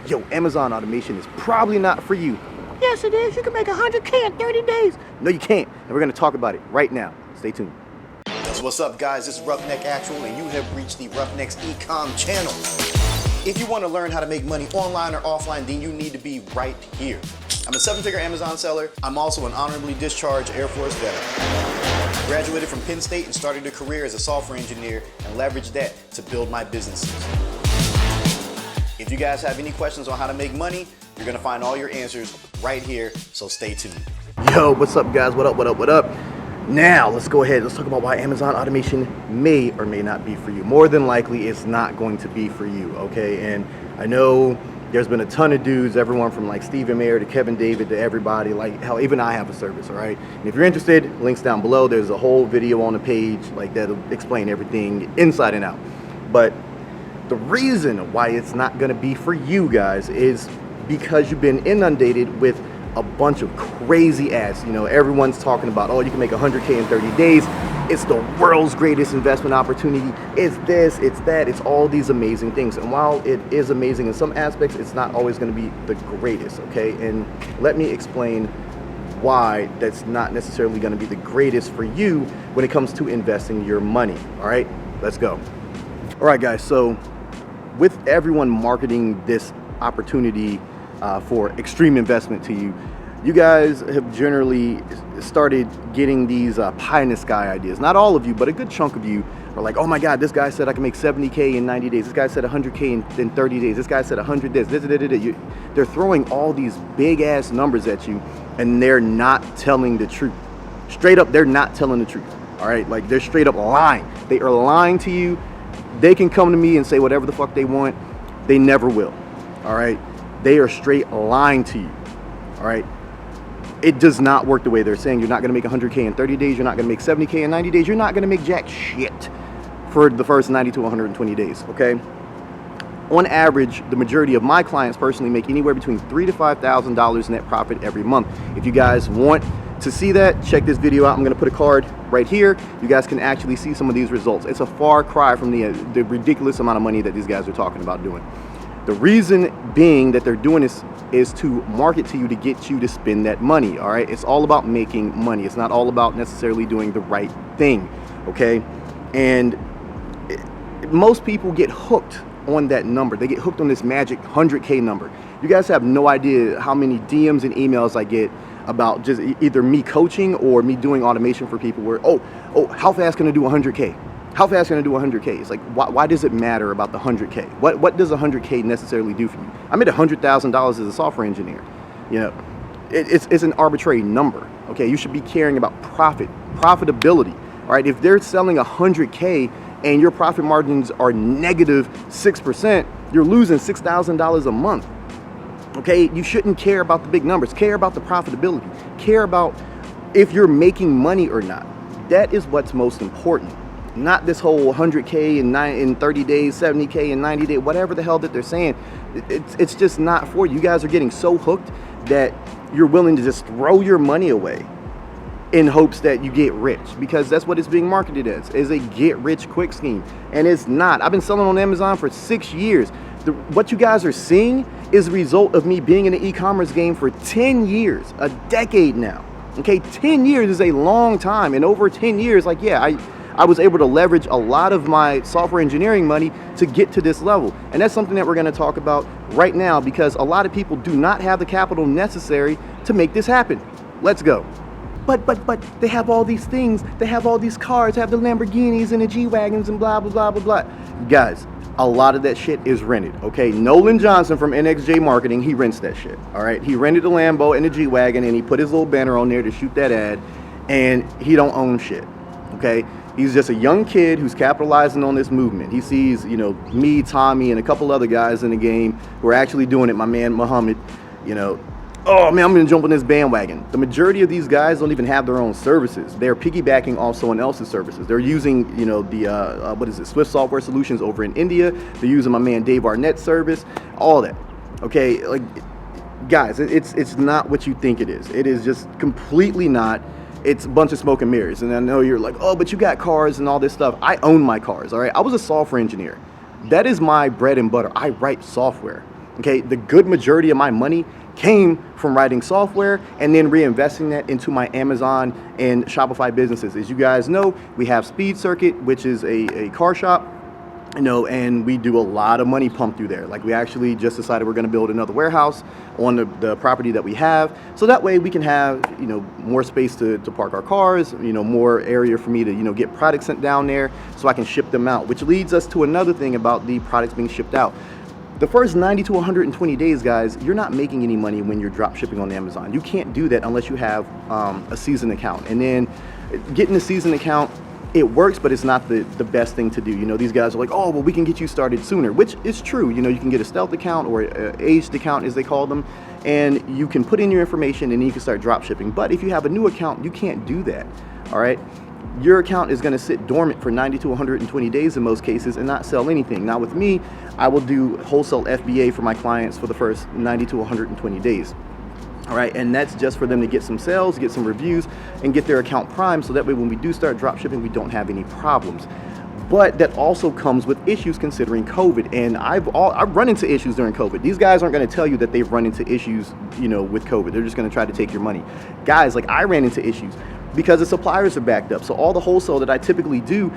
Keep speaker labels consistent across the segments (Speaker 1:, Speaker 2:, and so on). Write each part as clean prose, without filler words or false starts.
Speaker 1: yo, Amazon automation is probably not for you. Yes, it is. You can make 100K in 30 days. No, you can't. And we're going to talk about it right now. Stay tuned.
Speaker 2: So what's up, guys? This is 𝗏𝗏𝗥𝗏𝗏, and you have reached the Roughneck's Ecom channel. If you want to learn how to make money online or offline, then you need to be right here. I'm a 7-figure Amazon seller. I'm also an honorably discharged Air Force veteran. Graduated from Penn State and started a career as a software engineer and leveraged that to build my businesses. If you guys have any questions on how to make money, you're gonna find all your answers right here, so stay tuned.
Speaker 1: Yo, what's up, guys? What up, what up, what up? Now, let's go ahead. Let's talk about why Amazon automation may or may not be for you. More than likely, it's not going to be for you, okay? And I know there's been a ton of dudes, everyone from like Stephen Mayer to Kevin David to everybody, like hell, even I have a service, all right? And if you're interested, links down below. There's a whole video on the page like that'll explain everything inside and out. But the reason why it's not gonna be for you guys is because you've been inundated with a bunch of crazy ads. You know, everyone's talking about, oh, you can make 100K in 30 days. It's the world's greatest investment opportunity. It's this, it's that, it's all these amazing things. And while it is amazing in some aspects, it's not always gonna be the greatest, okay? And let me explain why that's not necessarily gonna be the greatest for you when it comes to investing your money, all right? Let's go. All right, guys, so with everyone marketing this opportunity for extreme investment to you, you guys have generally started getting these pie in the sky ideas. Not all of you, but a good chunk of you are like, oh my God, this guy said I can make 70K in 90 days. This guy said 100K in 30 days. This guy said 100 this. They're throwing all these big ass numbers at you, and they're not telling the truth. Straight up, they're not telling the truth. All right, like they're straight up lying. They are lying to you. They can come to me and say whatever the fuck they want. They never will. All right. They are straight lying to you, all right? It does not work the way they're saying. You're not gonna make 100K in 30 days. You're not gonna make 70K in 90 days. You're not gonna make jack shit for the first 90 to 120 days, okay? On average, the majority of my clients personally make anywhere between $3,000 to $5,000 net profit every month. If you guys want to see that, check this video out. I'm gonna put a card right here. You guys can actually see some of these results. It's a far cry from the ridiculous amount of money that these guys are talking about doing. The reason being that they're doing this is to market to you to get you to spend that money, all right? It's all about making money. It's not all about necessarily doing the right thing, okay? And most people get hooked on that number. They get hooked on this magic 100K number. You guys have no idea how many DMs and emails I get about just either me coaching or me doing automation for people where, oh, how fast can I do 100K? How fast can I do 100K? It's like, why does it matter about the 100K? What does 100K necessarily do for you? I made $100,000 as a software engineer. You know, it's an arbitrary number, okay? You should be caring about profitability, all right? If they're selling 100K and your profit margins are negative 6%, you're losing $6,000 a month, okay? You shouldn't care about the big numbers. Care about the profitability. Care about if you're making money or not. That is what's most important. Not this whole 100K in 30 days, 70K in 90 days, whatever the hell that they're saying. It's just not for you. You guys are getting so hooked that you're willing to just throw your money away in hopes that you get rich, because that's what it's being marketed as, is a get rich quick scheme. And it's not. I've been selling on Amazon for 6 years. What you guys are seeing is a result of me being in the e-commerce game for 10 years, a decade now. Okay, 10 years is a long time. And over 10 years, like, yeah, I was able to leverage a lot of my software engineering money to get to this level. And that's something that we're gonna talk about right now, because a lot of people do not have the capital necessary to make this happen. Let's go. But they have all these things. They have all these cars, have the Lamborghinis and the G-Wagons and blah, blah, blah, blah, blah. Guys, a lot of that shit is rented, okay? Nolan Johnson from NXJ Marketing, he rents that shit, all right? He rented a Lambo and a G-Wagon, and he put his little banner on there to shoot that ad, and he don't own shit, okay? He's just a young kid who's capitalizing on this movement. He sees, you know, me, Tommy, and a couple other guys in the game who are actually doing it. My man, Muhammad, you know, oh man, I'm gonna jump on this bandwagon. The majority of these guys don't even have their own services. They're piggybacking off someone else's services. They're using, you know, the Swift Software Solutions over in India. They're using my man Dave Arnett's service, all that. Okay, like, guys, it's not what you think it is. It is just completely not. It's a bunch of smoke and mirrors. And I know you're like, oh, but you got cars and all this stuff. I own my cars, all right? I was a software engineer. That is my bread and butter. I write software. Okay, the good majority of my money came from writing software and then reinvesting that into my Amazon and Shopify businesses. As you guys know, we have Speed Circuit, which is a car shop, and we do a lot of money pumped through there. Like, we actually just decided we're going to build another warehouse on the property that we have, so that way we can have, more space to park our cars, more area for me to, get products sent down there so I can ship them out, which leads us to another thing about the products being shipped out. The first 90 to 120 days, guys, you're not making any money when you're drop shipping on Amazon. You can't do that unless you have a seasoned account. And then getting a seasoned account, it works, but it's not the best thing to do. These guys are like, oh, well, we can get you started sooner, which is true. You can get a stealth account or an aged account, as they call them, and you can put in your information and you can start drop shipping. But if you have a new account, you can't do that, all right? Your account is going to sit dormant for 90 to 120 days in most cases and not sell anything. Now with me, I will do wholesale FBA for my clients for the first 90 to 120 days. All right, and that's just for them to get some sales, get some reviews, and get their account primed, so that way when we do start drop shipping, we don't have any problems. But that also comes with issues considering COVID, and I've run into issues during COVID. These guys aren't going to tell you that they've run into issues, with COVID. They're just going to try to take your money. Guys, like, I ran into issues because the suppliers are backed up. So all the wholesale that I typically do,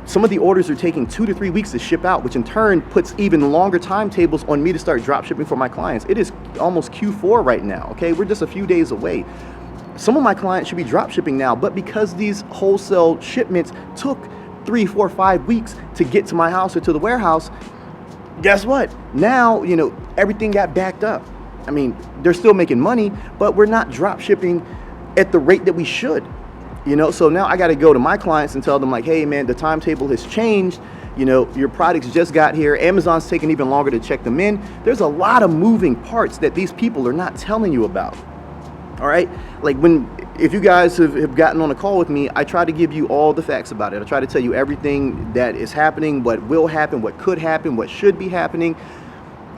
Speaker 1: some of the orders are taking 2 to 3 weeks to ship out, which in turn puts even longer timetables on me to start drop shipping for my clients. It is almost Q4 right now, okay? We're just a few days away. Some of my clients should be drop shipping now, but because these wholesale shipments took 3, 4, 5 weeks to get to my house or to the warehouse, guess what? Now, everything got backed up. I mean, they're still making money, but we're not drop shipping at the rate that we should. So now I got to go to my clients and tell them, like, hey man, the timetable has changed. Your products just got here. Amazon's taking even longer to check them in. There's a lot of moving parts that these people are not telling you about. All right, like, if you guys have gotten on a call with me, I try to give you all the facts about it. I try to tell you everything that is happening, what will happen, what could happen, what should be happening.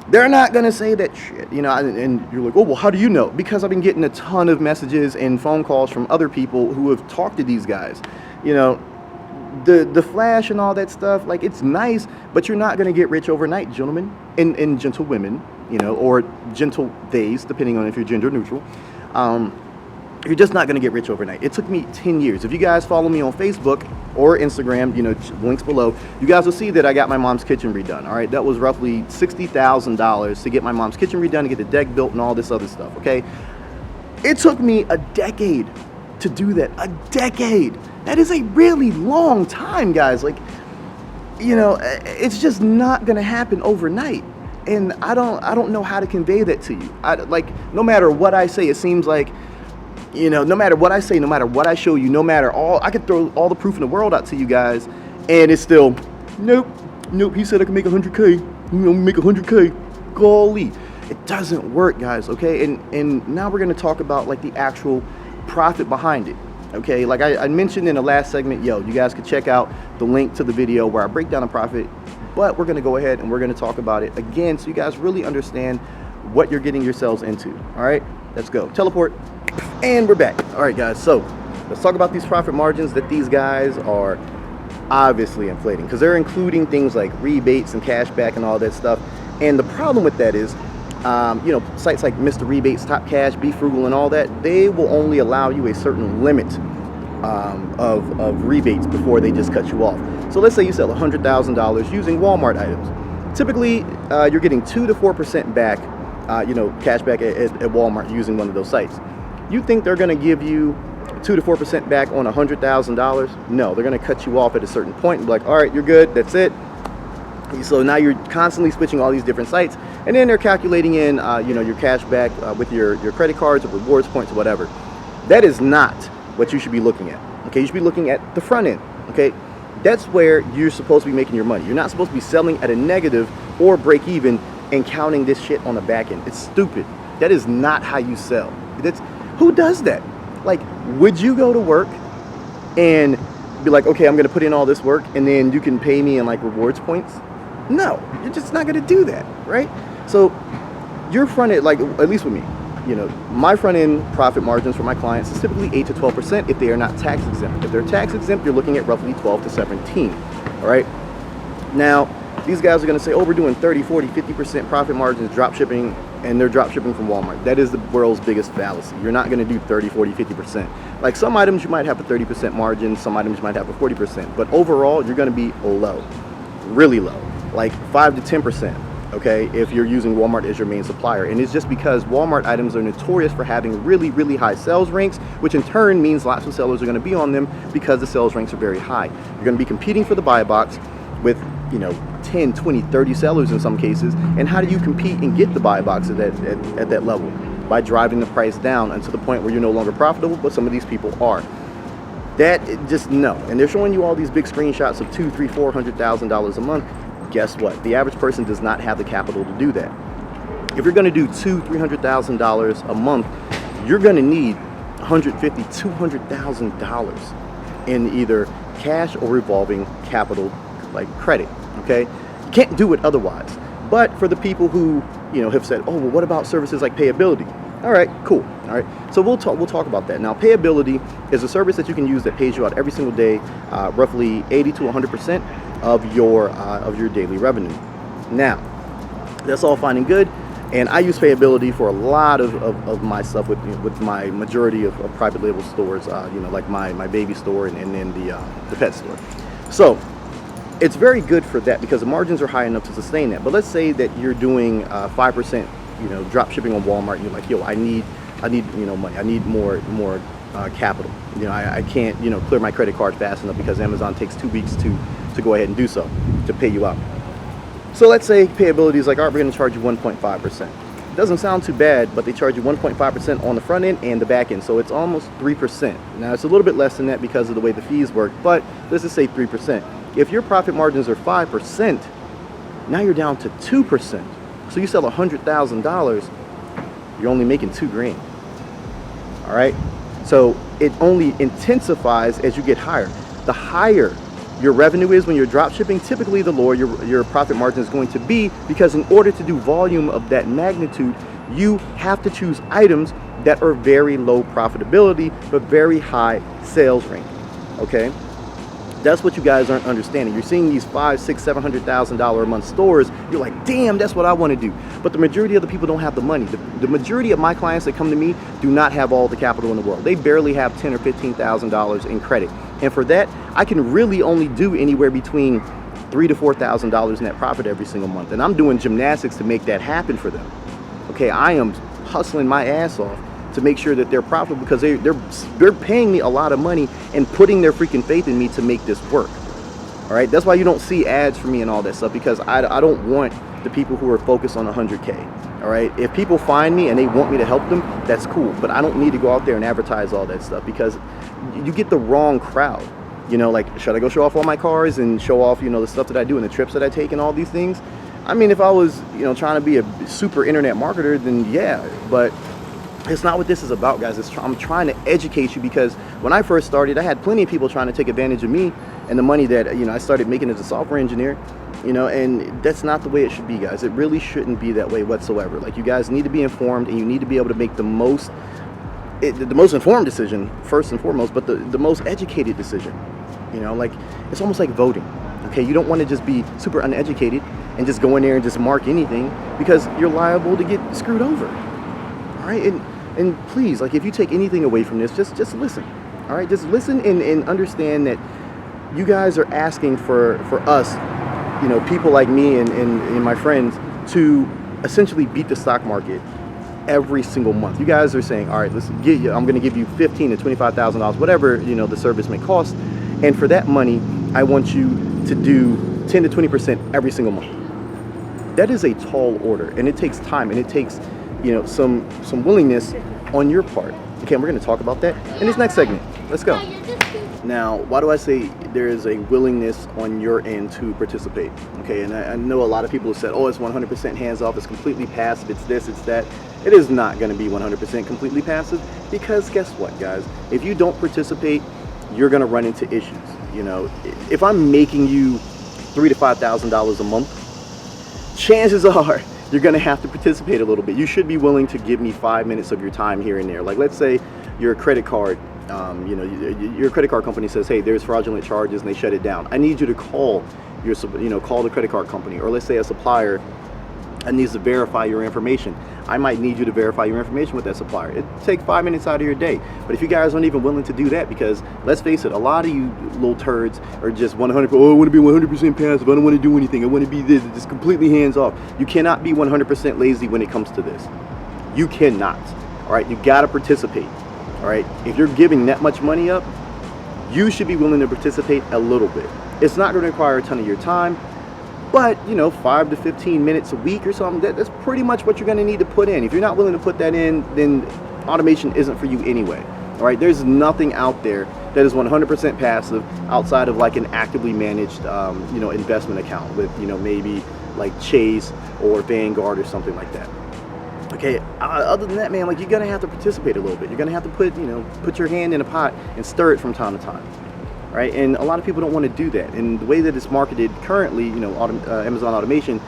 Speaker 1: They're not going to say that shit, and you're like, oh, well, how do you know? Because I've been getting a ton of messages and phone calls from other people who have talked to these guys. The flash and all that stuff, like, it's nice, but you're not going to get rich overnight, gentlemen and gentlewomen, or gentle days, depending on if you're gender neutral. You're just not going to get rich overnight. It took me 10 years. If you guys follow me on Facebook or Instagram, links below, you guys will see that I got my mom's kitchen redone. All right, that was roughly $60,000 to get my mom's kitchen redone, to get the deck built and all this other stuff, okay? It took me a decade to do that. A decade. That is a really long time, guys. Like, it's just not going to happen overnight. And I don't know how to convey that to you. No matter what I say, it seems like, no matter what I say, no matter what I show you, I could throw all the proof in the world out to you guys, and it's still, nope, he said I can make 100K, make 100K, golly. It doesn't work, guys, okay? And now we're going to talk about, like, the actual profit behind it, okay? Like I mentioned in the last segment, you guys could check out the link to the video where I break down the profit, but we're going to go ahead and we're going to talk about it again so you guys really understand what you're getting yourselves into, all right? Let's go. Teleport. And we're back. All right, guys, so let's talk about these profit margins that these guys are obviously inflating, because they're including things like rebates and cashback and all that stuff. And the problem with that is, sites like Mr. Rebates, Top Cash, Be Frugal, and all that, they will only allow you a certain limit of rebates before they just cut you off. So let's say you sell $100,000 using Walmart items. Typically, you're getting 2 to 4% back, cashback at Walmart using one of those sites. You think they're going to give you 2 to 4% back on $100,000? No, they're going to cut you off at a certain point and be like, all right, you're good, that's it. So now you're constantly switching all these different sites, and then they're calculating in, your cash back with your credit cards or rewards points or whatever. That is not what you should be looking at. Okay, you should be looking at the front end. Okay, that's where you're supposed to be making your money. You're not supposed to be selling at a negative or break even and counting this shit on the back end. It's stupid. That is not how you sell. Who does that? Like, would you go to work and be like, okay, I'm going to put in all this work and then you can pay me in, like, rewards points? No, you're just not going to do that, right? So your front end, like, at least with me, my front end profit margins for my clients is typically 8 to 12% if they are not tax exempt. If they're tax exempt, you're looking at roughly 12 to 17, all right? Now, these guys are going to say, oh, we're doing 30, 40, 50% profit margins drop shipping, and they're drop shipping from Walmart. That is the world's biggest fallacy. You're not going to do 30, 40, 50%. Like some items you might have a 30% margin, some items you might have a 40%, but overall you're going to be low, really low, like 5 to 10%. Okay, if you're using Walmart as your main supplier. And it's just because Walmart items are notorious for having really, really high sales ranks, which in turn means lots of sellers are going to be on them because the sales ranks are very high. You're going to be competing for the buy box with, 10, 20, 30 sellers in some cases. And how do you compete and get the buy box at that level? By driving the price down until the point where you're no longer profitable, but some of these people are. That, just no. And they're showing you all these big screenshots of $200,000, $300,000, $400,000 a month. Guess what? The average person does not have the capital to do that. If you're going to do $200,000, $300,000 a month, you're going to need $150,000, $200,000 in either cash or revolving capital, like credit. Okay, you can't do it otherwise. But for the people who have said, oh, well, what about services like payability? All right, cool. All right, so we'll talk about that. Now, payability is a service that you can use that pays you out every single day, roughly 80 to 100% of your daily revenue. Now, that's all fine and good, and I use payability for a lot of my stuff with my majority of private label stores, like my baby store and then the pet store. So it's very good for that because the margins are high enough to sustain that. But let's say that you're doing 5%, drop shipping on Walmart, and you're like, yo, I need money, I need more capital. I can't clear my credit card fast enough because Amazon takes 2 weeks to go ahead and do so, to pay you out. So let's say payability is like, all right, we're going to charge you 1.5%. It doesn't sound too bad, but they charge you 1.5% on the front end and the back end, so it's almost 3%. Now it's a little bit less than that because of the way the fees work, but let's just say 3%. If your profit margins are 5%, now you're down to 2%. So you sell $100,000, you're only making $2,000. All right, so it only intensifies as you get higher. The higher your revenue is when you're drop shipping, typically the lower your profit margin is going to be, because in order to do volume of that magnitude, you have to choose items that are very low profitability but very high sales rank. Okay, that's what you guys aren't understanding. You're seeing these $500,000, $600,000, $700,000 a month stores. You're like, damn, that's what I want to do. But the majority of the people don't have the money. The majority of my clients that come to me do not have all the capital in the world. They barely have $10,000 or $15,000 in credit. And for that, I can really only do anywhere between $3,000 to $4,000 net profit every single month. And I'm doing gymnastics to make that happen for them. Okay, I am hustling my ass off to make sure that they're profitable because they're paying me a lot of money and putting their freaking faith in me to make this work. All right, that's why you don't see ads for me and all that stuff, because I don't want the people who are focused on 100K. All right, if people find me and they want me to help them, that's cool, but I don't need to go out there and advertise all that stuff because you get the wrong crowd. Like, should I go show off all my cars and show off the stuff that I do and the trips that I take and all these things? I mean, if I was trying to be a super internet marketer, then yeah, but it's not what this is about, guys. I'm trying to educate you, because when I first started, I had plenty of people trying to take advantage of me and the money that I started making as a software engineer, and that's not the way it should be, guys. It really shouldn't be that way whatsoever. Like, you guys need to be informed, and you need to be able to make the most informed decision first and foremost, but the most educated decision. Like, it's almost like voting. Okay, you don't want to just be super uneducated and just go in there and just mark anything, because you're liable to get screwed over. All right, and please, like, if you take anything away from this, just listen. All right, just listen and understand that you guys are asking for us, people like me and my friends, to essentially beat the stock market every single month. You guys are saying, all right, listen, I'm going to give you $15,000 to $25,000, whatever the service may cost, and for that money, I want you to do 10 to 20% every single month. That is a tall order, and it takes time, and it takes some willingness on your part. Okay, and we're going to talk about that in this next segment. Let's go. Now, why do I say there is a willingness on your end to participate? Okay, and I know a lot of people have said, oh, it's 100% hands off, it's completely passive, it's this, it's that. It is not going to be 100% completely passive, because guess what, guys? If you don't participate, you're going to run into issues. If I'm making you $3,000 to $5,000 a month, chances are you're going to have to participate a little bit. You should be willing to give me 5 minutes of your time here and there. Like, let's say your credit card, your credit card company says, hey, there's fraudulent charges, and they shut it down. I need you to call call the credit card company, or let's say a supplier that needs to verify your information. I might need you to verify your information with that supplier. It takes 5 minutes out of your day. But if you guys aren't even willing to do that, because let's face it, a lot of you little turds are just 100%, oh, I want to be 100% passive, I don't want to do anything, I want to be this, just completely hands off. You cannot be 100% lazy when it comes to this. You cannot. All right, you got to participate. All right, if you're giving that much money up, you should be willing to participate a little bit. It's not going to require a ton of your time, but 5 to 15 minutes a week or something, that's pretty much what you're going to need to put in. If you're not willing to put that in, then automation isn't for you anyway. All right, there's nothing out there that is 100% passive outside of like an actively managed investment account with maybe like Chase or Vanguard or something like that. Okay, other than that, man, like, you're gonna have to participate a little bit. You're gonna have to put your hand in a pot and stir it from time to time, right? And a lot of people don't want to do that. And the way that it's marketed currently, Amazon automation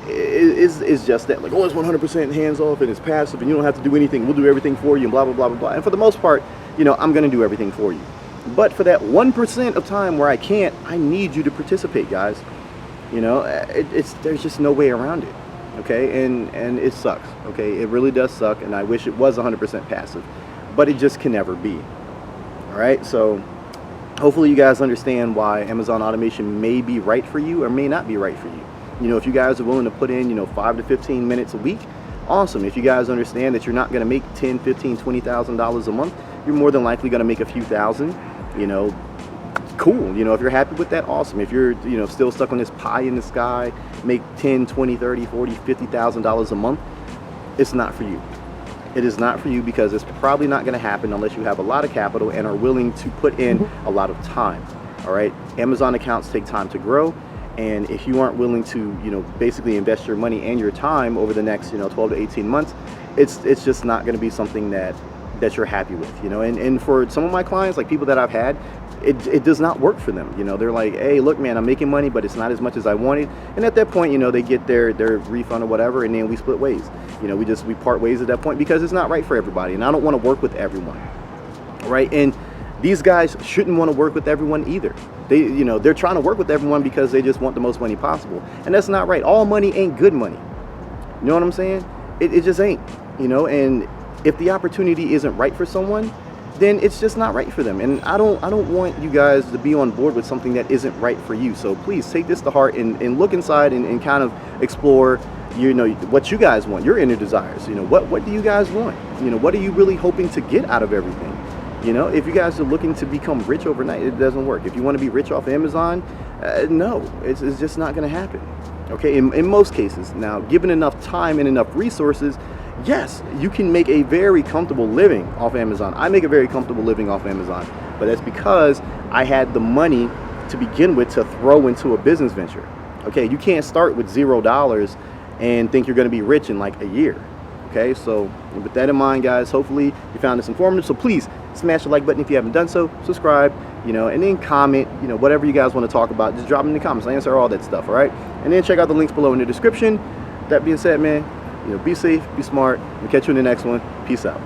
Speaker 1: is just that, like, oh, it's 100% hands off and it's passive and you don't have to do anything. We'll do everything for you and blah blah blah blah blah. And for the most part, I'm gonna do everything for you. But for that 1% of time where I can't, I need you to participate, guys. There's just no way around it. Okay, and it sucks. Okay, it really does suck, and I wish it was 100% passive, but it just can never be. All right, so hopefully you guys understand why Amazon automation may be right for you or may not be right for you. If you guys are willing to put in 5 to 15 minutes a week, awesome. If you guys understand that you're not going to make $10,000, $15,000, $20,000 a month, you're more than likely going to make a few thousand. Cool. If you're happy with that, awesome. If you're still stuck on this pie in the sky, make $10,000, $20,000, $30,000, $40,000, $50,000 a month, it's not for you. It is not for you, because it's probably not going to happen unless you have a lot of capital and are willing to put in a lot of time. All right, Amazon accounts take time to grow, and if you aren't willing to basically invest your money and your time over the next 12 to 18 months, it's just not going to be something that you're happy with. And for some of my clients, like people that I've had, it does not work for them. They're like, hey, look, man, I'm making money, but it's not as much as I wanted. And at that point, they get their refund or whatever, and then we split ways. We part ways at that point, because it's not right for everybody, and I don't want to work with everyone. Right? And these guys shouldn't want to work with everyone either. They're trying to work with everyone because they just want the most money possible, and that's not right. All money ain't good money. You know what I'm saying? It just ain't. And if the opportunity isn't right for someone, then it's just not right for them. And I don't want you guys to be on board with something that isn't right for you. So please take this to heart and look inside and kind of explore what you guys want, your inner desires. What do you guys want? What are you really hoping to get out of everything? If you guys are looking to become rich overnight, it doesn't work. If you want to be rich off Amazon, no, it's just not going to happen. Okay, in most cases. Now, given enough time and enough resources, yes, you can make a very comfortable living off Amazon. I make a very comfortable living off Amazon, but that's because I had the money to begin with to throw into a business venture. Okay, you can't start with $0 and think you're going to be rich in like a year. Okay, so with that in mind, guys, hopefully you found this informative. So please smash the like button if you haven't done so, subscribe, and then comment, whatever you guys want to talk about, just drop it in the comments. I answer all that stuff, all right? And then check out the links below in the description. That being said, man, be safe, be smart, and catch you in the next one. Peace out.